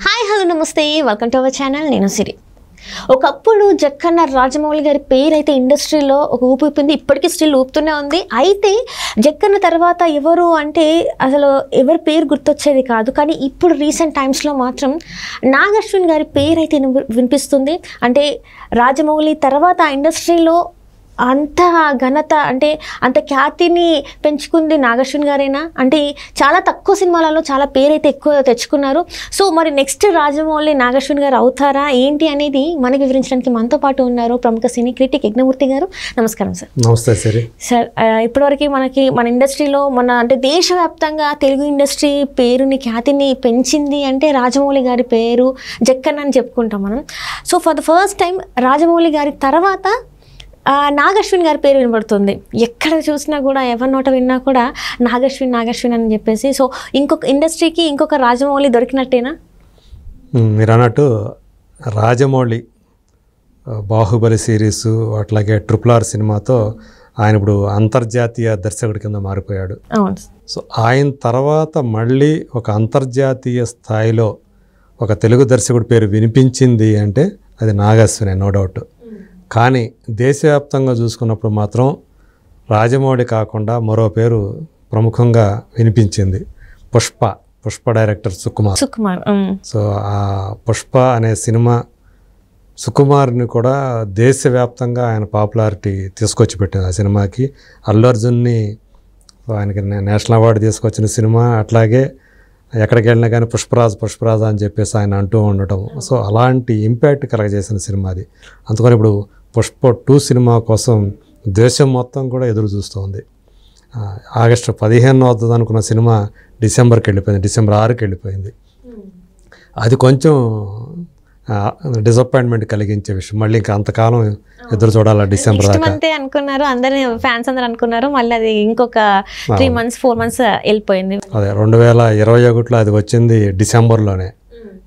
Hi hello నమస్తే welcome to our channel. నేను సిరి. ఒకప్పుడు జక్కన్న రాజమౌళి గారి పేరు అయితే ఇండస్ట్రీలో ఒక ఊపి ఊపింది, ఇప్పటికీ స్టిల్ ఊపుతూనే ఉంది. అయితే జక్కన్న తర్వాత ఎవరు అంటే అసలు ఎవరి పేరు గుర్తొచ్చేది కాదు. కానీ ఇప్పుడు రీసెంట్ టైమ్స్లో మాత్రం నాగశ్విన్ గారి పేరు అయితే వినిపిస్తుంది. అంటే రాజమౌళి తర్వాత ఆ ఇండస్ట్రీలో అంత ఘనత అంటే అంత ఖ్యాతిని పెంచుకుంది నాగశ్విన్ గారేనా? అంటే చాలా తక్కువ సినిమాలలో చాలా పేరైతే ఎక్కువ తెచ్చుకున్నారు. సో మరి నెక్స్ట్ రాజమౌళి నాగశ్విన్ గారు అవుతారా ఏంటి అనేది మనకి వివరించడానికి మనతో పాటు ఉన్నారు ప్రముఖ సినీ క్రిటిక్ యజ్ఞమూర్తి గారు. నమస్కారం సార్. నమస్తే సార్. ఇప్పటివరకు మన ఇండస్ట్రీలో అంటే దేశవ్యాప్తంగా తెలుగు ఇండస్ట్రీ పేరుని ఖ్యాతిని పెంచింది అంటే రాజమౌళి గారి పేరు జక్కన్న అని చెప్పుకుంటాం మనం. So for the first time Rajamouli గారి తర్వాత నాగశ్విన్ గారి పేరు వినబడుతుంది. ఎక్కడ చూసినా కూడా ఎవరి నోట విన్నా కూడా నాగశ్విన్ అని చెప్పేసి. సో ఇంకొక ఇండస్ట్రీకి ఇంకొక రాజమౌళి దొరికినట్టేనా? మీరు అన్నట్టు రాజమౌళి బాహుబలి సిరీసు అట్లాగే RRR సినిమాతో ఆయన ఇప్పుడు అంతర్జాతీయ దర్శకుడి కింద మారిపోయాడు. సో ఆయన తర్వాత మళ్ళీ ఒక అంతర్జాతీయ స్థాయిలో ఒక తెలుగు దర్శకుడి పేరు వినిపించింది అంటే అది నాగశ్వినే, నో డౌట్. కానీ దేశవ్యాప్తంగా చూసుకున్నప్పుడు మాత్రం రాజమౌళి కాకుండా మరో పేరు ప్రముఖంగా వినిపించింది. పుష్ప డైరెక్టర్ సుకుమార్. సో ఆ పుష్ప అనే సినిమా సుకుమార్ని కూడా దేశవ్యాప్తంగా ఆయన పాపులారిటీ తీసుకొచ్చి పెట్టింది. ఆ సినిమాకి అల్లు అర్జున్ని ఆయనకి నేషనల్ అవార్డు తీసుకొచ్చిన సినిమా. అట్లాగే ఎక్కడికి వెళ్ళినా కానీ పుష్పరాజ్ అని చెప్పేసి ఆయన అంటూ ఉండటం. సో అలాంటి ఇంపాక్ట్ కలగజేసిన సినిమా అది. అందుకని ఇప్పుడు పుష్ప 2 సినిమా కోసం దేశం మొత్తం కూడా ఎదురు చూస్తుంది. ఆగస్టు 15 అవుతుంది అనుకున్న సినిమా డిసెంబర్కి వెళ్ళిపోయింది, డిసెంబర్ 6కి వెళ్ళిపోయింది. అది కొంచెం డిసప్పాయింట్మెంట్ కలిగించే విషయం. మళ్ళీ ఇంకా అంతకాలం ఎదురు చూడాలి డిసెంబర్ దాకా అనుకున్నారు అందరూ, ఫ్యాన్స్ అందరూ అనుకున్నారు. మళ్ళీ అది ఇంకొక 3 months 4 months వెళ్ళిపోయింది. అదే 2021లో అది వచ్చింది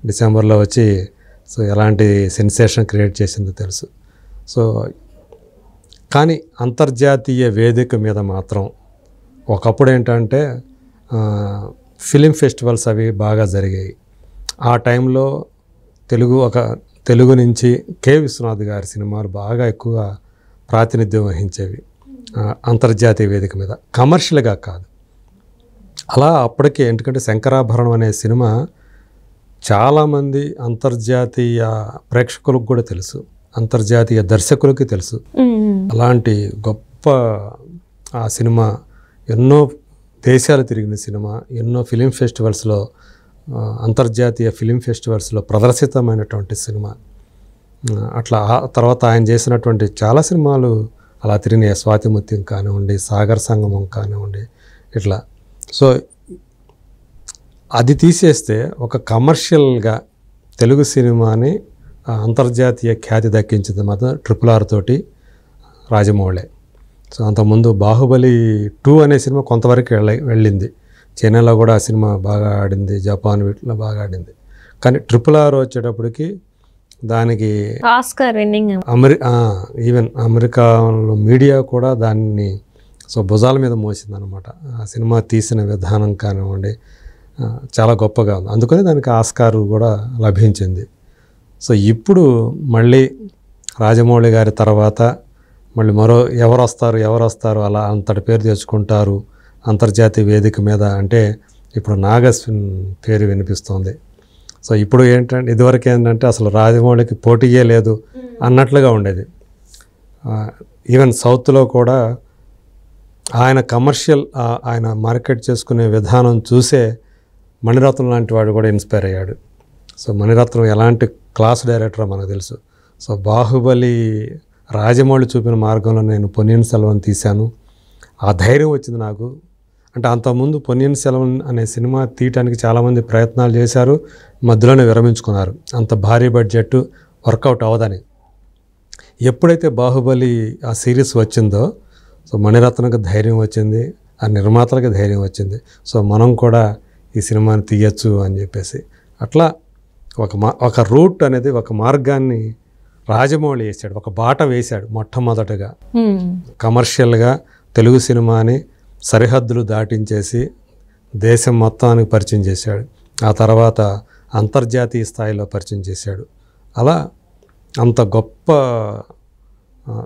డిసెంబర్లో వచ్చి సో ఎలాంటి సెన్సేషన్ క్రియేట్ చేసిందో తెలుసు. సో కానీ అంతర్జాతీయ వేదిక మీద మాత్రం ఒకప్పుడు ఏంటంటే ఫిలిం ఫెస్టివల్స్ అవి బాగా జరిగాయి. ఆ టైంలో తెలుగు నుంచి కె విశ్వనాథ్ గారి సినిమాలు బాగా ఎక్కువగా ప్రాతినిధ్యం వహించేవి అంతర్జాతీయ వేదిక మీద, కమర్షియల్గా కాదు. అలా అప్పటికే ఎందుకంటే శంకరాభరణం అనే సినిమా చాలామంది అంతర్జాతీయ ప్రేక్షకులకు కూడా తెలుసు, అంతర్జాతీయ దర్శకులకి తెలుసు. అలాంటి గొప్ప ఆ సినిమా ఎన్నో దేశాలు తిరిగిన సినిమా, ఎన్నో ఫిలిం ఫెస్టివల్స్లో అంతర్జాతీయ ఫిలిం ఫెస్టివల్స్లో ప్రదర్శితమైనటువంటి సినిమా. అట్లా తర్వాత ఆయన చేసినటువంటి చాలా సినిమాలు అలా తిరిగినాయి. స్వాతిముత్యం కానివ్వండి, సాగర్ సంగమం కానివ్వండి, ఇట్లా. సో అది తీసేస్తే ఒక కమర్షియల్గా తెలుగు సినిమాని అంతర్జాతీయ ఖ్యాతి దక్కించింది మాత్రం RRR తోటి రాజమౌళి. సో అంతకుముందు బాహుబలి 2 అనే సినిమా కొంతవరకు వెళ్ళింది. చైనాలో కూడా ఆ సినిమా బాగా ఆడింది, జపాన్ వీటిలో బాగా ఆడింది. కానీ RRR వచ్చేటప్పటికి దానికి ఆస్కార్ విన్నింగ్, ఈవెన్ అమెరికాలో మీడియా కూడా దాన్ని సో భుజాల మీద మోసిందనమాట. ఆ సినిమా తీసిన విధానం కానివ్వండి చాలా గొప్పగా ఉంది. అందుకని దానికి ఆస్కార్ కూడా లభించింది. సో ఇప్పుడు మళ్ళీ రాజమౌళి గారి తర్వాత మళ్ళీ ఎవరు వస్తారు అలా అంతటి పేరు తెచ్చుకుంటారు అంతర్జాతీయ వేదిక మీద అంటే ఇప్పుడు నాగశ్విన్ పేరు వినిపిస్తుంది. సో ఇప్పుడు ఏంటంటే ఇదివరకు ఏంటంటే అసలు రాజమౌళికి పోటీయే లేదు అన్నట్లుగా ఉండేది. ఈవెన్ సౌత్లో కూడా ఆయన కమర్షియల్ ఆయన మార్కెట్ చేసుకునే విధానం చూసే మణిరత్నం లాంటి వాడు కూడా ఇన్స్పైర్ అయ్యాడు. సో మణిరత్నం ఎలాంటి క్లాస్ డైరెక్టరో మనకు తెలుసు. సో బాహుబలి రాజమౌళి చూపిన మార్గంలో నేను పొన్నియిన్ సెల్వన్ తీశాను, ఆ ధైర్యం వచ్చింది నాకు. అంటే అంతకుముందు పొన్నియిన్ సెల్వన్ అనే సినిమా తీయటానికి చాలామంది ప్రయత్నాలు చేశారు, మధ్యలోనే విరమించుకున్నారు. అంత భారీ బడ్జెట్ వర్కౌట్ అవ్వదని. ఎప్పుడైతే బాహుబలి ఆ సిరీస్ వచ్చిందో సో మణిరత్నకు ధైర్యం వచ్చింది, ఆ నిర్మాతలకు ధైర్యం వచ్చింది. సో మనం కూడా ఈ సినిమాని తీయచ్చు అని చెప్పేసి అట్లా ఒక రూట్ అనేది ఒక మార్గాన్ని రాజమౌళి వేశాడు, ఒక బాట వేశాడు. మొట్టమొదటగా కమర్షియల్గా తెలుగు సినిమాని సరిహద్దులు దాటించేసి దేశం మొత్తానికి పరిచయం చేశాడు. ఆ తర్వాత అంతర్జాతీయ స్థాయిలో పరిచయం చేశాడు. అలా అంత గొప్ప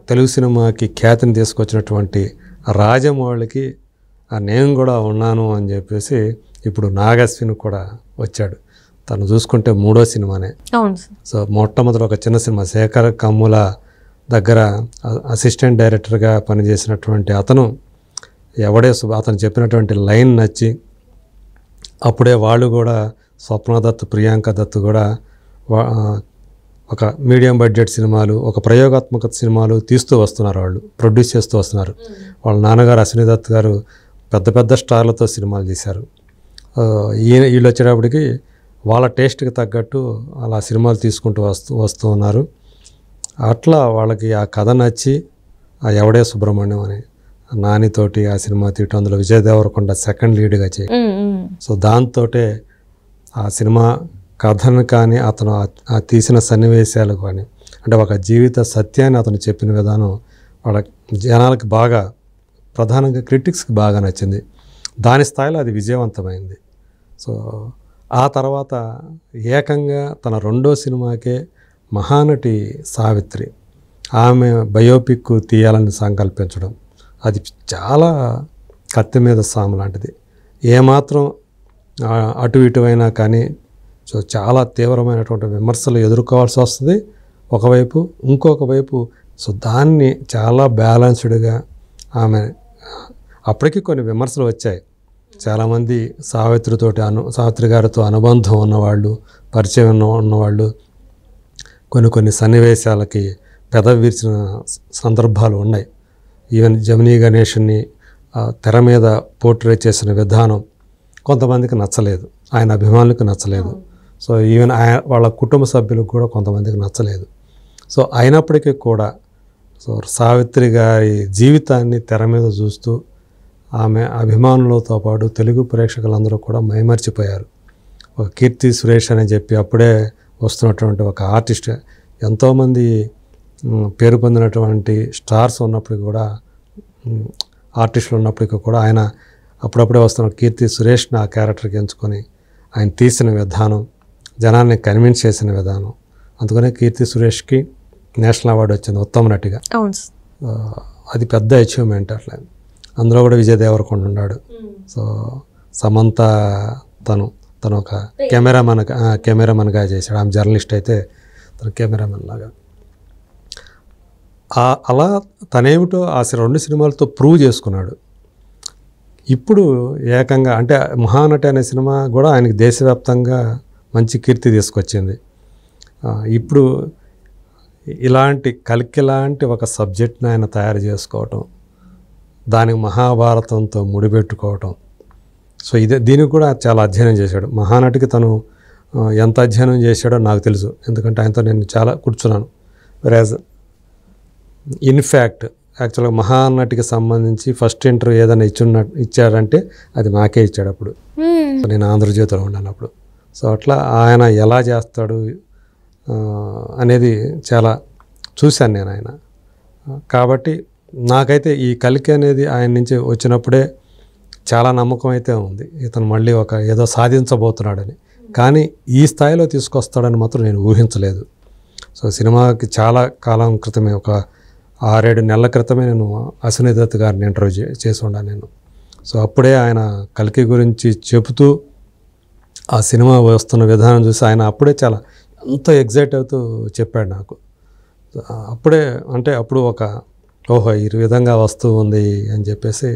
తెలుగు సినిమాకి ఖ్యాతిని తీసుకొచ్చినటువంటి రాజమౌళికి నేను కూడా ఉన్నాను అని చెప్పేసి ఇప్పుడు నాగశ్విన్ కూడా వచ్చాడు. తను చూసుకుంటే 3వ సినిమానే. అవును. సో మొట్టమొదటి ఒక చిన్న సినిమా శేఖర్ కమ్ముల దగ్గర అసిస్టెంట్ డైరెక్టర్గా పనిచేసినటువంటి అతను అతను చెప్పినటువంటి లైన్ నచ్చి అప్పుడే వాళ్ళు కూడా స్వప్న దత్, ప్రియాంక దత్ కూడా ఒక మీడియం బడ్జెట్ సినిమాలు, ఒక ప్రయోగాత్మక సినిమాలు తీస్తూ వస్తున్నారు. వాళ్ళు ప్రొడ్యూస్ చేస్తూ వస్తున్నారు. వాళ్ళ నాన్నగారు అశ్విని దత్ గారు పెద్ద పెద్ద స్టార్లతో సినిమాలు తీశారు. వీళ్ళు వచ్చేటప్పటికి వాళ్ళ టేస్ట్కి తగ్గట్టు అలా సినిమాలు తీసుకుంటూ వస్తూ ఉన్నారు. అట్లా వాళ్ళకి ఆ కథ నచ్చి ఆ ఎవడే సుబ్రహ్మణ్యం అని నానితోటి ఆ సినిమా తీయటం, అందులో విజయ్ దేవరకొండ సెకండ్ లీడ్గా చేయి. సో దాంతో ఆ సినిమా కథను కానీ అతను ఆ తీసిన సన్నివేశాలు కానీ అంటే ఒక జీవిత సత్యాన్ని అతను చెప్పిన విధానం వాళ్ళ జనాలకి బాగా, ప్రధానంగా క్రిటిక్స్కి బాగా నచ్చింది. దాని స్థాయిలో అది విజయవంతమైంది. సో ఆ తర్వాత ఏకంగా తన 2వ సినిమాకే మహానటి సావిత్రి ఆమె బయోపిక్ తీయాలని సంకల్పించడం, అది చాలా కత్తి మీద సాము లాంటిది. ఏమాత్రం అటు ఇటు అయినా కానీ సో చాలా తీవ్రమైనటువంటి విమర్శలు ఎదుర్కోవాల్సి వస్తుంది ఒకవైపు. ఇంకొక వైపు సో దాన్ని చాలా బ్యాలెన్స్డ్గా ఆమె, అప్పటికి కొన్ని విమర్శలు వచ్చాయి. చాలామంది సావిత్రి గారితో అనుబంధం ఉన్నవాళ్ళు, పరిచయం ఉన్నవాళ్ళు కొన్ని సన్నివేశాలకి పెదవి విరిచిన సందర్భాలు ఉన్నాయి. ఈవెన్ జమినీ గణేష్ని తెర మీద పోర్ట్రేట్ చేసిన విధానం కొంతమందికి నచ్చలేదు, ఆయన అభిమానులకు నచ్చలేదు. సో ఈవెన్ వాళ్ళ కుటుంబ సభ్యులకు కూడా కొంతమందికి నచ్చలేదు. సో అయినప్పటికీ కూడా సో సావిత్రి గారి జీవితాన్ని తెర మీద చూస్తూ ఆమె అభిమానులతో పాటు తెలుగు ప్రేక్షకులందరూ కూడా మైమర్చిపోయారు. ఒక కీర్తి సురేష్ అని చెప్పి అప్పుడే వస్తున్నటువంటి ఒక ఆర్టిస్ట్, ఎంతోమంది పేరు పొందినటువంటి స్టార్స్ ఉన్నప్పటికీ కూడా, ఆర్టిస్టులు ఉన్నప్పటికీ కూడా ఆయన అప్పుడప్పుడే వస్తున్న కీర్తి సురేష్ని ఆ క్యారెక్టర్కి ఎంచుకొని ఆయన తీసిన విధానం, జనాల్ని కన్విన్స్ చేసిన విధానం, అందుకనే కీర్తి సురేష్కి నేషనల్ అవార్డు వచ్చింది ఉత్తమ నటిగా. అది పెద్ద అచీవ్మెంట్. అట్లా అందులో కూడా విజయ్ దేవరకొండ ఉన్నాడు. సో సమంత తను ఒక కెమెరామన్గా చేశాడు. ఆమె జర్నలిస్ట్ అయితే తను కెమెరామన్ లాగా. అలా తనేమిటో ఆ 2 సినిమాలతో ప్రూవ్ చేసుకున్నాడు. ఇప్పుడు ఏకంగా అంటే మహానటి అనే సినిమా కూడా ఆయనకి దేశవ్యాప్తంగా మంచి కీర్తి తీసుకొచ్చింది. ఇప్పుడు ఇలాంటి కల్కి లాంటి ఒక సబ్జెక్ట్ని ఆయన తయారు చేసుకోవటం, దానికి మహాభారతంతో ముడిపెట్టుకోవటం, సో దీనికి కూడా చాలా అధ్యయనం చేశాడు. మహానటికి తను ఎంత అధ్యయనం చేశాడో నాకు తెలుసు, ఎందుకంటే ఆయనతో నేను చాలా కూర్చున్నాను. వెరాజ్ ఇన్ఫ్యాక్ట్ యాక్చువల్గా మహానటికి సంబంధించి ఫస్ట్ ఇంటర్వ్యూ ఏదైనా ఇచ్చాడంటే అది నాకే ఇచ్చాడు అప్పుడు. సో నేను ఆంధ్రజ్యోతిలో ఉన్నాను అప్పుడు. సో అట్లా ఆయన ఎలా చేస్తాడు అనేది చాలా చూశాను నేను ఆయన. కాబట్టి నాకైతే ఈ కల్కి అనేది ఆయన నుంచి వచ్చినప్పుడే చాలా నమ్మకం అయితే ఉంది, ఇతను మళ్ళీ ఏదో సాధించబోతున్నాడని. కానీ ఈ స్థాయిలో తీసుకొస్తాడని మాత్రం నేను ఊహించలేదు. సో సినిమాకి చాలా కాలం క్రితమే, ఒక 6-7 నెలల క్రితమే నేను అశ్విని దత్ గారిని ఇంటర్వ్యూ చేసి ఉన్నాను నేను. సో అప్పుడే ఆయన కల్కి గురించి చెబుతూ ఆ సినిమా వస్తున్న విధానం చూసి ఆయన అప్పుడే చాలా ఎంతో ఎగ్జైట్ అవుతూ చెప్పాడు నాకు. అప్పుడే అంటే అప్పుడు ఓహో ఈ విధంగా వస్తూ ఉంది అని చెప్పేసి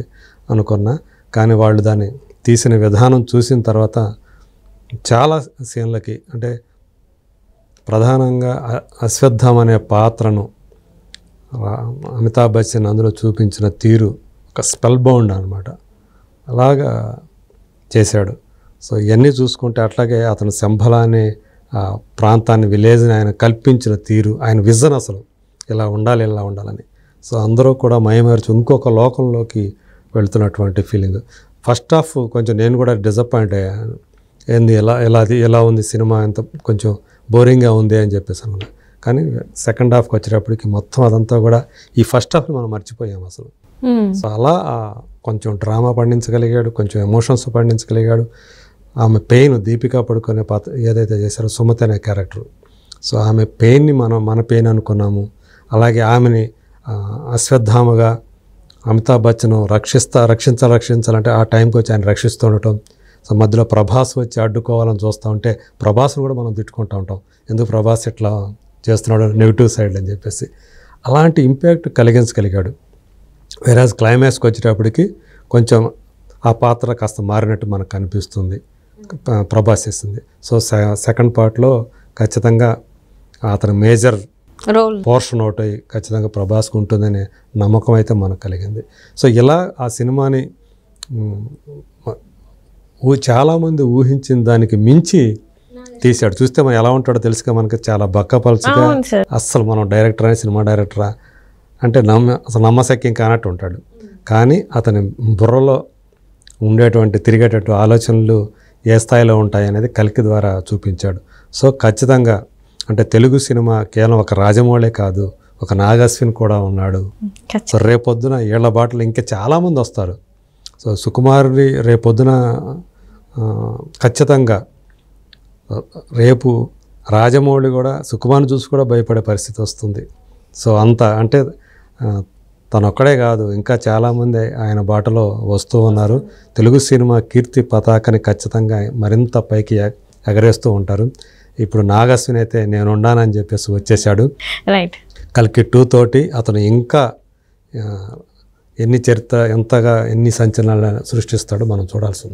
అనుకున్నా. కానీ వాళ్ళు దాన్ని తీసిన విధానం చూసిన తర్వాత చాలా సీన్లకి, అంటే ప్రధానంగా అశ్వత్థామ అనే పాత్రను అమితాబ్ బచ్చన్ అందులో చూపించిన తీరు ఒక స్పెల్ బౌండ్ అనమాట, అలాగా చేశాడు. సో ఇవన్నీ చూసుకుంటే అట్లాగే అతను శంభల అనే ప్రాంతాన్ని, విలేజ్ని ఆయన కల్పించిన తీరు, ఆయన విజన్ అసలు ఇలా ఉండాలని. సో అందరూ కూడా మైమరిచి ఇంకొక లోకంలోకి వెళ్తున్నటువంటి ఫీలింగ్. ఫస్ట్ హాఫ్ కొంచెం నేను కూడా డిసప్పాయింట్ అయ్యాను, ఏంది ఎలా ఉంది సినిమా, ఎంత కొంచెం బోరింగ్గా ఉంది అని చెప్పేసి అనుకున్నా. కానీ సెకండ్ హాఫ్కి వచ్చేటప్పటికి మొత్తం అదంతా కూడా ఈ ఫస్ట్ హాఫ్ని మనం మర్చిపోయాము అసలు. సో అలా కొంచెం డ్రామా పండించగలిగాడు, కొంచెం ఎమోషన్స్ పండించగలిగాడు. ఆమె పెయిన్ దీపికా పడుకునే పాత్ర ఏదైతే చేశారో సుమతి అనే క్యారెక్టర్, సో ఆమె పెయిన్ని మన పెయిన్ అనుకున్నాము. అలాగే ఆమెని అశ్వత్థామగా అమితాబ్ బచ్చన్ రక్షించాలంటే ఆ టైంకి వచ్చి ఆయన రక్షిస్తూ ఉండటం. సో మధ్యలో ప్రభాస్ వచ్చి అడ్డుకోవాలని చూస్తూ ఉంటే ప్రభాస్ను కూడా మనం తిట్టుకుంటూ ఉంటాం, ఎందుకు ప్రభాస్ ఇట్లా చేస్తున్నాడు నెగిటివ్ సైడ్ అని చెప్పేసి. అలాంటి ఇంపాక్ట్ కలిగించగలిగాడు. వేరాజ్ క్లైమాక్స్కి వచ్చేటప్పటికి కొంచెం ఆ పాత్ర కాస్త మారినట్టు మనకు కనిపిస్తుంది, ప్రభాస్ చేసింది. సో సెకండ్ పార్ట్లో ఖచ్చితంగా అతని మేజర్ రోల్ పోర్షన్ అవుట్ అయ్యి ఖచ్చితంగా ప్రభాస్కి ఉంటుందనే నమ్మకం అయితే మనకు కలిగింది. సో ఇలా ఆ సినిమాని చాలామంది ఊహించిన దానికి మించి తీశాడు. చూస్తే మనం ఎలా ఉంటాడో తెలుసుగా, మనకి చాలా బక్కపలుచుగా, అస్సలు మనం డైరెక్టరా సినిమా డైరెక్టరా అంటే అసలు నమ్మశక్యం కానట్టు ఉంటాడు. కానీ అతని బుర్రలో ఉండేటువంటి తిరిగేటట్టు ఆలోచనలు ఏ స్థాయిలో ఉంటాయి అనేది కల్కి ద్వారా చూపించాడు. సో ఖచ్చితంగా అంటే తెలుగు సినిమా కేవలం ఒక రాజమౌళే కాదు, ఒక నాగశ్విన్ కూడా ఉన్నాడు. సో రేపొద్దున ఏళ్ల బాటలు ఇంకా చాలామంది వస్తారు. సో సుకుమారుడి రేపొద్దున ఖచ్చితంగా రేపు రాజమౌళి కూడా సుకుమార్ని చూసి కూడా భయపడే పరిస్థితి వస్తుంది. సో అంత అంటే తనొక్కడే కాదు, ఇంకా చాలామంది ఆయన బాటలో వస్తూ ఉన్నారు. తెలుగు సినిమా కీర్తి పతాకని ఖచ్చితంగా మరింత పైకి ఎగరేస్తూ ఉంటారు. ఇప్పుడు నాగశ్విన్ అయితే నేనున్నానని చెప్పేసి వచ్చేసాడు. రైట్, కల్కి 2 తోటి అతను ఇంకా ఎంతగా ఎన్ని సంచలనాలు సృష్టిస్తాడో మనం చూడాల్సింది.